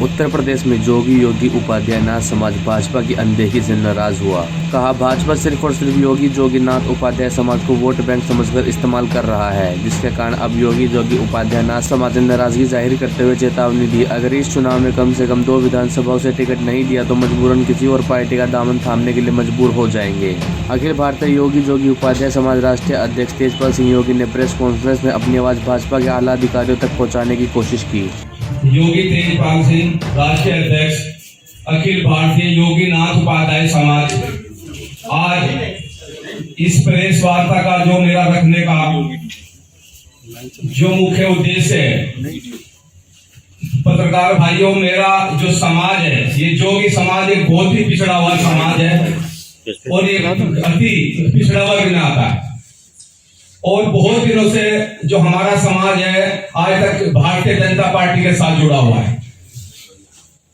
उत्तर प्रदेश में जोगी योगी उपाध्यायनाथ समाज भाजपा की अनदेखी से नाराज हुआ। कहा, भाजपा सिर्फ और सिर्फ योगी जोगीनाथ उपाध्याय समाज को वोट बैंक समझकर इस्तेमाल कर रहा है, जिसके कारण अब योगी जोगी उपाध्यायनाथ समाज ने नाराजगी जाहिर करते हुए चेतावनी दी, अगर इस चुनाव में कम से कम 2 विधानसभाओं से टिकट नहीं दिया तो मजबूरन किसी और पार्टी का दामन थामने के लिए मजबूर हो जाएंगे। अखिल भारतीय योगी जोगी उपाध्याय समाज राष्ट्रीय अध्यक्ष तेजपाल सिंह योगी ने प्रेस कॉन्फ्रेंस में अपनी आवाज भाजपा के आला अधिकारियों तक पहुँचाने की कोशिश की। योगी तेजपाल सिंह राष्ट्रीय अध्यक्ष अखिल भारतीय योगीनाथ उपाध्याय समाज, आज इस प्रेस वार्ता का जो मेरा रखने का जो मुख्य उद्देश्य है, पत्रकार भाइयों, मेरा जो समाज है, ये जोगी समाज एक बहुत ही पिछड़ा हुआ समाज है और ये अति पिछड़ा वर्ग में आता है और बहुत दिनों से जो हमारा समाज है आज तक भारतीय जनता पार्टी के साथ जुड़ा हुआ है।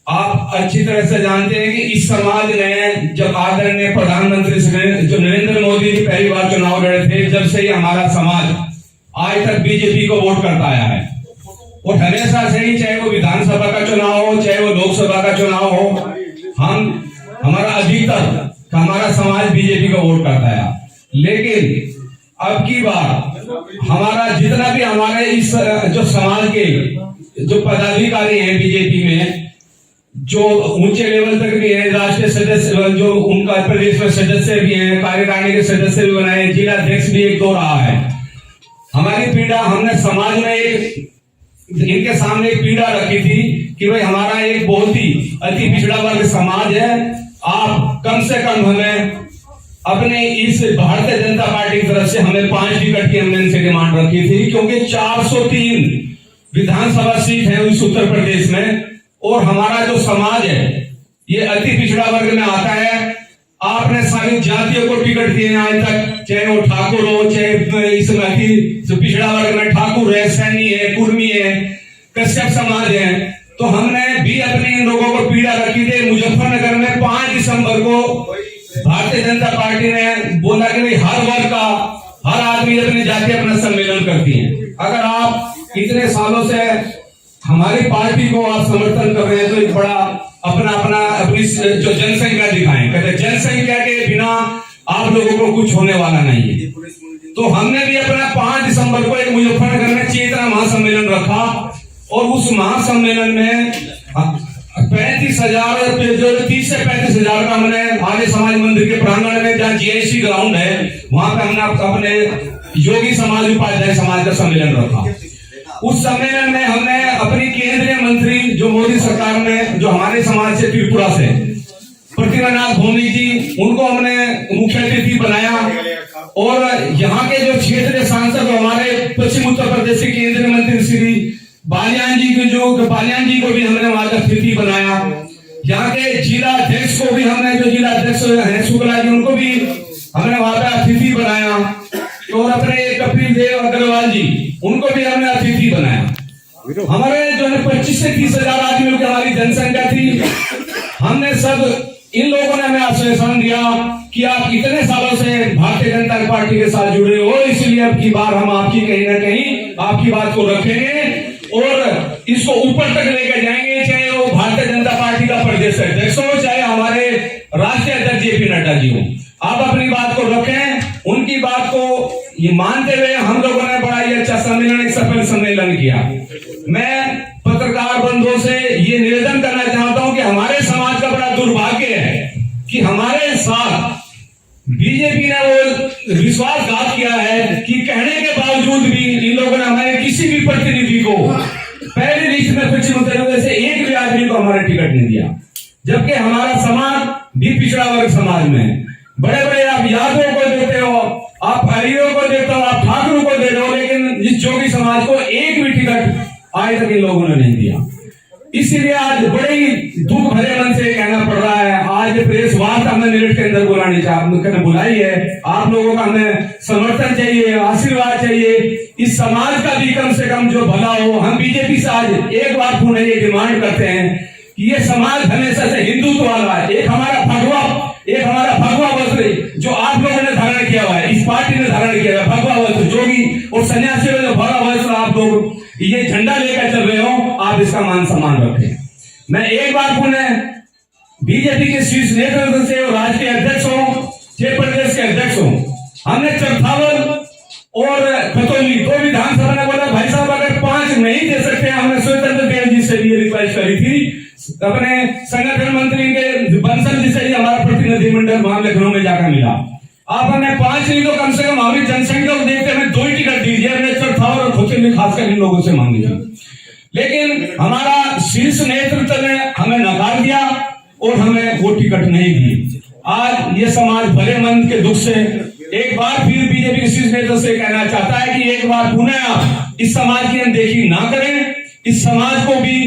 आप अच्छी तरह से जानते हैं कि इस समाज ने जब आदरणीय प्रधानमंत्री जो नरेंद्र मोदी जी पहली बार चुनाव लड़े थे, जब से ही हमारा समाज आज तक बीजेपी को वोट करता आया है और हमेशा से ही, चाहे वो विधानसभा का चुनाव हो चाहे वो लोकसभा का चुनाव हो, हमारा अधिकतर हमारा समाज बीजेपी को वोट करता है। लेकिन अब की बार हमारा जितना भी हमारे इस जो समाज के जो पदाधिकारी हैं बीजेपी में, जो ऊंचे लेवल तक भी है, राष्ट्रीय सदस्य जो उनका प्रदेश में सदस्य भी हैं, कार्यकारिणी के सदस्य भी बनाए, जिला अध्यक्ष भी 1-2 रहा है। हमारी पीड़ा, हमने समाज में इनके सामने एक पीड़ा रखी थी कि भाई हमारा एक बहुत ही अति पिछड़ा वर्ग समाज है, आप कम से कम हमें अपने इस भारतीय जनता पार्टी की तरफ से हमें 5 टिकट की हमने इनसे डिमांड रखी थी, क्योंकि 403 विधानसभा सीट है इस उत्तर प्रदेश में और हमारा जो समाज है ये अति पिछड़ा वर्ग में आता है। आपने सारी जातियों को टिकट दिए आज तक, चाहे वो ठाकुर हो, चाहे इसमें अति पिछड़ा वर्ग में ठाकुर है, सैनी है, कुर्मी है, कश्यप समाज है, तो हमने भी अपने इन लोगों को पीड़ा रखी थी। मुजफ्फरनगर में 5 दिसंबर को भारतीय जनता पार्टी ने बोला कि भाई हर वर्ग का हर आदमी अपनी जाति अपना सम्मेलन करती है। अगर आप इतने सालों से हमारी पार्टी को आप समर्थन कर रहे हैं तो एक बड़ा अपनी जो जनसंख्या दिखाएं। कहते जनसंख्या के बिना आप लोगों को कुछ होने वाला नहीं है। तो हमने भी अपना 5 दिसंबर को एक मुजफ्फरनगर में चेतना महासम्मेलन रखा और उस महासम्मेलन में 35,000 जो 30 से 35,000 का हमने आर्य समाज मंदिर के प्रांगण में, जहाँ जीएससी ग्राउंड है, वहां पे हमने अपने योगी समाज उपाध्याय समाज का सम्मेलन रखा। उस सम्मेलन में हमने अपनी केंद्रीय मंत्री जो मोदी सरकार में जो हमारे समाज से त्रिपुरा से प्रतिमानाथ भौमिक जी, उनको हमने मुख्य अतिथि बनाया और यहाँ के जो क्षेत्रीय सांसद हमारे पश्चिम उत्तर प्रदेश के केंद्रीय मंत्री श्री बालियान जी को भी हमने वहां का अतिथि बनाया। यहाँ के जिला अध्यक्ष को भी हमने, जो जिला अध्यक्ष हैं शुक्ला जी, उनको भी हमने वहां का अतिथि बनाया और अपने कपिल देव अग्रवाल जी, उनको भी हमने अतिथि बनाया। हमारे जो है 25 से 30,000 आदमियों की हमारी जनसंख्या थी। हमने सब इन लोगों ने हमें आश्वासन दिया कि आप इतने सालों से भारतीय जनता पार्टी के साथ जुड़े हो, इसलिए अब की बार हम आपकी कहीं ना कहीं आपकी बात को रखेंगे और इसको ऊपर तक लेकर जाएंगे, चाहे वो भारतीय जनता पार्टी का प्रदेश अध्यक्ष हो, चाहे हमारे राष्ट्रीय अध्यक्ष जेपी नड्डा जी हो। आप अपनी बात को रखें। उनकी बात को ये मानते हुए हम लोगों ने बड़ा ही अच्छा सम्मेलन, एक सफल सम्मेलन किया। मैं पत्रकार बंधुओं से ये निवेदन करना चाहता हूं कि हमारे समाज का बड़ा दुर्भाग्य है कि हमारे साथ बीजेपी ने वो विश्वासघात किया है कि कहने के बावजूद भी इन लोगों ने हमारे किसी भी प्रतिनिधि को पहली लिस्ट में पश्चिम उत्तर प्रदेश से एक भी आदमी को हमारा टिकट नहीं दिया, जबकि हमारा समाज भी पिछड़ा वर्ग समाज में बड़े बड़े आप यादवों को देते हो, आप हरियों को देते हो, आप ठाकुरों को देते हो, लेकिन इस जोगी समाज को एक भी टिकट आज तक इन लोगों ने नहीं दिया। इसीलिए आज बड़े ही दुख भरे मन से कहना पड़ रहा है, आज प्रेस वार्ता हमें मेरठ के अंदर बुलाई है। आप लोगों का हमें समर्थन चाहिए, आशीर्वाद चाहिए, इस समाज का भी कम से कम जो भला हो। हम बीजेपी से आज एक बार पुनः ये डिमांड करते हैं कि ये समाज हमेशा से हिंदुत्व वाला है। एक हमारा भगवा वस्त्र जो आप लोगों ने धारण किया हुआ है, इस पार्टी ने धारण किया है, भगवा वस्त्र, जोगी और सन्यासियों ने भगवा वस्त्र आप लोग ये झंडा लेकर चल रहे हो, आप इसका मान सम्मान रखें। मैं एक बार पुनः बीजेपी के शीर्ष नेतृत्व से और राज्य के अध्यक्ष हो, छह प्रदेश के अध्यक्ष हो, हमने चरथावल और खतौली दो विधानसभा ने बोला भाई साहब अगर 5 नहीं दे सकते, हमने स्वतंत्र देव जी से भी रिक्वेस्ट करी थी, अपने संगठन मंत्री के बंसल जी से ही हमारा प्रतिनिधिमंडल वहां लखनऊ में जाकर मिला। आप हमें 5 नहीं तो कम से कम हमारी जनसंख्या को देखते हमें 2 ही टिकट दीजिए, हमने चरथावल और खतौली खासकर इन लोगों से मांगी थी, लेकिन हमारा शीर्ष नेतृत्व ने हमें नकार दिया और हमें वो टिकट नहीं दी। आज ये समाज भले मन के दुख से एक बार फिर बीजेपी के शीर्ष नेतृत्व से कहना चाहता है कि एक बार पुनः इस समाज की अनदेखी ना करें, इस समाज को भी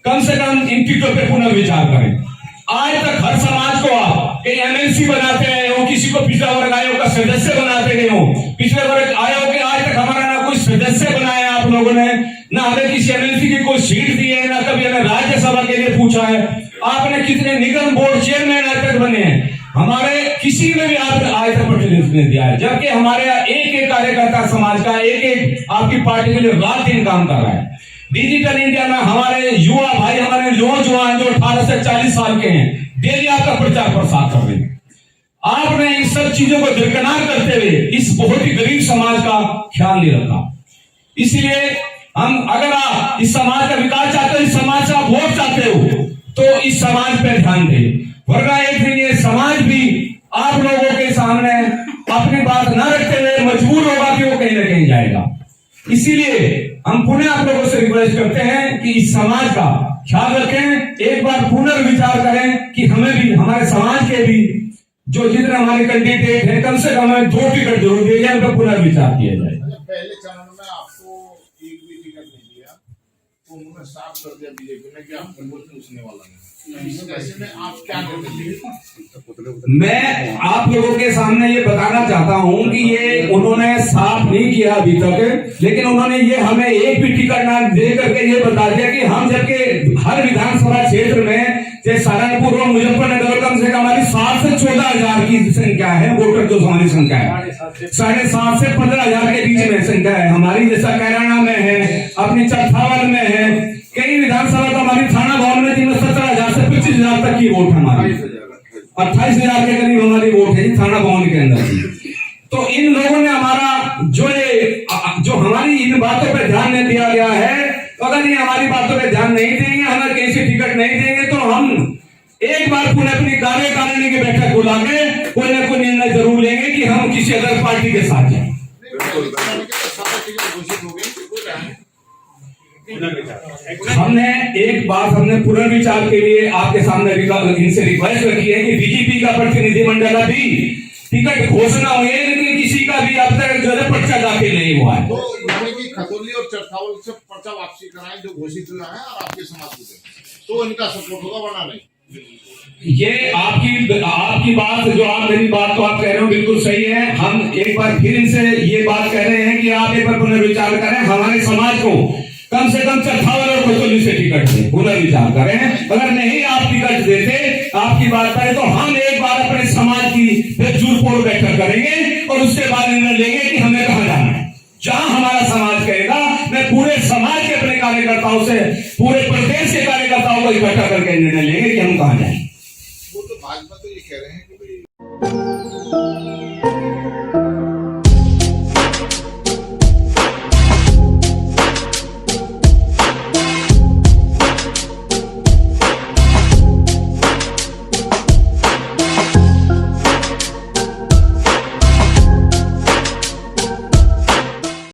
कम से कम इन टिकटों पे पुनः विचार करें। आज तक हर समाज को आप कहीं एमएलसी बनाते रहे हो, किसी को पिछड़ा वर्ग आयोग का सदस्य बनाते गए हो, पिछड़े वर्ग आयोग के आज तक हमारा ना कोई सदस्य बनाया आप लोगों ने, ना हमें किसी एमएलसी की कोई सीट दी है, ना कभी हमें राज्यसभा के लिए पूछा है। आपने कितने निगम बोर्ड चेयरमैन आज तक बने हैं, हमारे किसी में भी आपने आज तक प्रतिनिधित्व नहीं दिया है, जबकि हमारे एक एक कार्यकर्ता समाज का एक एक आपकी पार्टी के लिए रात दिन काम कर रहा है। डिजिटल इंडिया में हमारे युवा भाई, हमारे नौजवान जो 18 से 40 साल के हैं, डेली आपका प्रचार प्रसार कर रहे हैं। आपने इन सब चीजों को दरकिनार करते हुए इस बहुत ही गरीब समाज का ख्याल नहीं रखा। इसलिए हम अगर आप इस समाज का विकास चाहते हो, इस समाज से आप वोट चाहते हो, तो इस समाज पे ध्यान दें, वरना एक दिन ये समाज भी आप लोगों के सामने अपनी बात न रखते हुए मजबूर होगा कि वो कहीं न कहीं जाएगा। इसीलिए हम पुनः आप लोगों से रिक्वेस्ट करते हैं कि इस समाज का ख्याल रखें, एक बार पुनर्विचार करें कि हमें भी, हमारे समाज के भी जो जितने हमारे कैंडिडेट हैं, कम से कम हमें 2 टिकट जरूर दिए जाए, उनका पुनर्विचार किया जाए। पहले चरण में आपको एक भी टिकट नहीं दिया, तो उन्होंने साफ कर दिया बीजेपी ने कि आप परिवर्तन उसने वाला नहीं। ऐसे में आप क्या करेंगे? मैं आप लोगों के सामने ये बताना चाहता हूं कि ये उन्होंने साफ नहीं किया अभी तक, लेकिन उन्होंने ये हमें एक भी टिकट ना दे करके ये बता दिया कि हम, जबकि हर विधानसभा क्षेत्र में जैसे सहारनपुर और मुजफ्फरनगर कम से कम हमारी 7 से 14,000 की संख्या है, वोटर जो हमारी संख्या है 7.5 से 15,000 के बीच में संख्या है हमारी, जैसा कैराना में है, अपनी चरथावल में है, कई विधानसभा तो हमारी थाना भवन में 17,000 से 25,000 तक की वोट हमारी, 28,000 के करीब हमारी वोट है थाना भवन के अंदर। तो इन लोगों ने हमारा जो हमारी इन बातों पर ध्यान नहीं दिया गया है, तो अगर ये हमारी बातों पर ध्यान नहीं देंगे, हमें कहीं से टिकट नहीं देंगे, तो हम एक बार पुनः अपनी कार्यकारिणी की बैठक बुला के कोई ना कोई निर्णय जरूर लेंगे कि हम किसी अदर पार्टी के साथ जाएं। हमने एक बात पुनर्विचार के लिए आपके सामने इनसे रिक्वेस्ट रखी है कि बीजेपी का प्रतिनिधिमंडल अभी टिकट घोषणा हुई है, लेकिन किसी का भी अब तक जो है पर्चा दाखिल नहीं हुआ है। तो यानी कि खतौली और चरथावल से पर्चा वापसी कराएं जो घोषित हुआ है, और आपके समाज को दें, तो इनका सपोर्ट होगा, वरना नहीं। ये आपकी बात, जो आप मेरी बात तो आप कह रहे हो बिल्कुल सही है। हम एक बार फिर इनसे ये बात कह रहे हैं कि आप एक बार पुनर्विचार करें, हमारे समाज को कम से कम चरथावल और खतौली से टिकट दें, पुनर्विचार करें। अगर नहीं आप टिकट देते, आपकी बात करें, तो हम एक बार अपने समाज की जुड़पोड़ बैठक करेंगे और उसके बाद निर्णय लेंगे कि हमें कहाँ जाना है। जहां हमारा समाज कहेगा, मैं पूरे समाज के अपने कार्यकर्ताओं से, पूरे प्रदेश के कार्यकर्ताओं को इकट्ठा करके निर्णय लेंगे कि हम कहाँ जाएं। वो तो भाजपा तो ये कह रहे हैं कि भाई